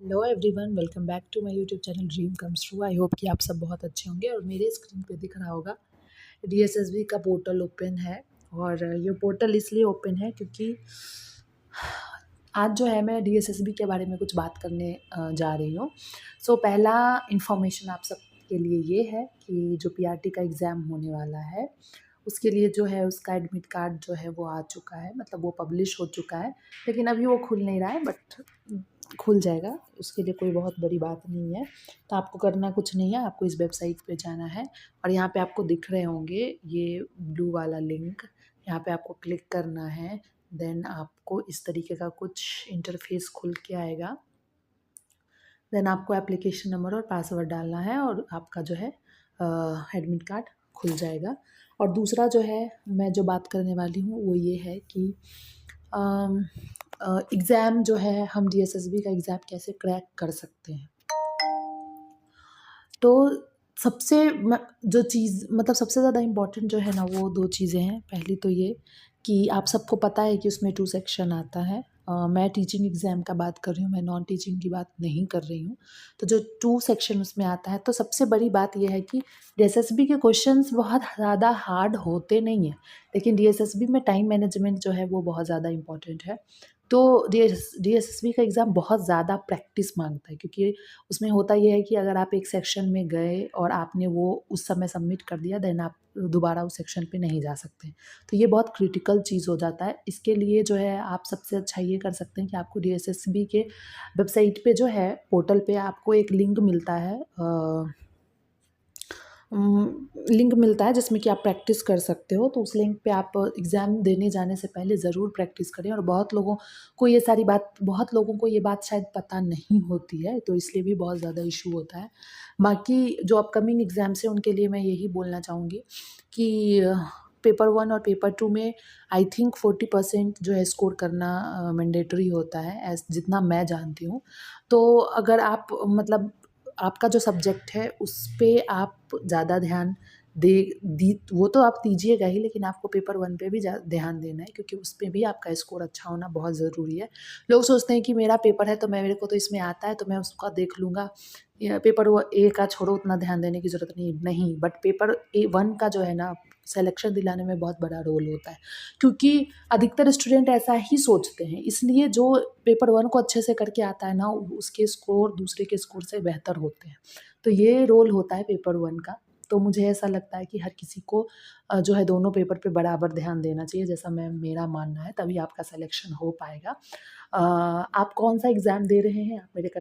Hello everyone, welcome back to my YouTube channel dream comes true. I hope कि आप सब बहुत अच्छे होंगे। और मेरे स्क्रीन पे दिख रहा होगा डीएसएसबी का पोर्टल ओपन है। और ये पोर्टल इसलिए ओपन है क्योंकि आज जो है मैं डीएसएसबी के बारे में कुछ बात करने जा रही हूँ। पहला इन्फॉर्मेशन आप सब के लिए ये है कि जो पीआरटी का एग्ज़ाम होने वाला है उसके लिए जो है उसका एडमिट कार्ड जो है वो आ चुका है, मतलब वो पब्लिश हो चुका है। लेकिन अभी वो खुल नहीं रहा है, बट खुल जाएगा, उसके लिए कोई बहुत बड़ी बात नहीं है। तो आपको करना कुछ नहीं है, आपको इस वेबसाइट पे जाना है और यहाँ पे आपको दिख रहे होंगे ये ब्लू वाला लिंक, यहाँ पे आपको क्लिक करना है। देन आपको इस तरीके का कुछ इंटरफेस खुल के आएगा। देन आपको एप्लीकेशन नंबर और पासवर्ड डालना है और आपका जो है एडमिट कार्ड खुल जाएगा। और दूसरा जो है मैं जो बात करने वाली हूँ वो ये है कि एग्ज़ाम जो है हम डीएसएसबी का एग्ज़ाम कैसे क्रैक कर सकते हैं। तो सबसे जो चीज़ मतलब सबसे ज़्यादा इम्पॉर्टेंट जो है ना वो 2 चीज़ें हैं। पहली तो ये कि आप सबको पता है कि उसमें 2 सेक्शन आता है। मैं टीचिंग एग्ज़ाम का बात कर रही हूँ, मैं नॉन टीचिंग की बात नहीं कर रही हूँ। तो जो 2 सेक्शन उसमें आता है, तो सबसे बड़ी बात ये है कि डीएसएसबी के क्वेश्चंस बहुत ज़्यादा हार्ड होते नहीं हैं, लेकिन डीएसएसबी में टाइम मैनेजमेंट जो है वो बहुत ज़्यादा इम्पॉर्टेंट है। तो डीएसएसबी का एग्ज़ाम बहुत ज़्यादा प्रैक्टिस माँगता है, क्योंकि उसमें होता ये है कि अगर आप एक सेक्शन में गए और आपने वो उस समय सबमिट कर दिया, देन आप दोबारा उस सेक्शन पे नहीं जा सकते। तो ये बहुत क्रिटिकल चीज़ हो जाता है। इसके लिए जो है आप सबसे अच्छा ये कर सकते हैं कि आपको डीएसएसबी के वेबसाइट पे जो है पोर्टल पे आपको एक लिंक मिलता है जिसमें कि आप प्रैक्टिस कर सकते हो। तो उस लिंक पे आप एग्ज़ाम देने जाने से पहले ज़रूर प्रैक्टिस करें। और बहुत लोगों को ये बात शायद पता नहीं होती है, तो इसलिए भी बहुत ज़्यादा इशू होता है। बाकी जो अपकमिंग एग्ज़ाम्स हैं उनके लिए मैं यही बोलना चाहूँगी कि पेपर 1 और पेपर 2 में आई थिंक 40% जो है स्कोर करना मैंडेटरी होता है, जितना मैं जानती हूँ। तो अगर आप मतलब आपका जो सब्जेक्ट है उस पे आप ज़्यादा ध्यान दे दी वो तो आप दीजिएगा ही, लेकिन आपको पेपर 1 पे भी ध्यान देना है, क्योंकि उस पे भी आपका स्कोर अच्छा होना बहुत ज़रूरी है। लोग सोचते हैं कि मेरा पेपर है तो मेरे को तो इसमें आता है तो मैं उसका देख लूँगा, या पेपर वो ए का छोड़ो, उतना ध्यान देने की ज़रूरत नहीं, बट पेपर A1 का जो है ना सिलेक्शन दिलाने में बहुत बड़ा रोल होता है, क्योंकि अधिकतर स्टूडेंट ऐसा ही सोचते हैं। इसलिए जो पेपर 1 को अच्छे से करके आता है ना, उसके स्कोर दूसरे के स्कोर से बेहतर होते हैं। तो ये रोल होता है पेपर 1 का। तो मुझे ऐसा लगता है कि हर किसी को जो है दोनों पेपर पे बराबर ध्यान देना चाहिए, जैसा मेरा मानना है, तभी आपका सिलेक्शन हो पाएगा। आप कौन-सा एग्ज़ाम दे रहे हैं? आप मेरे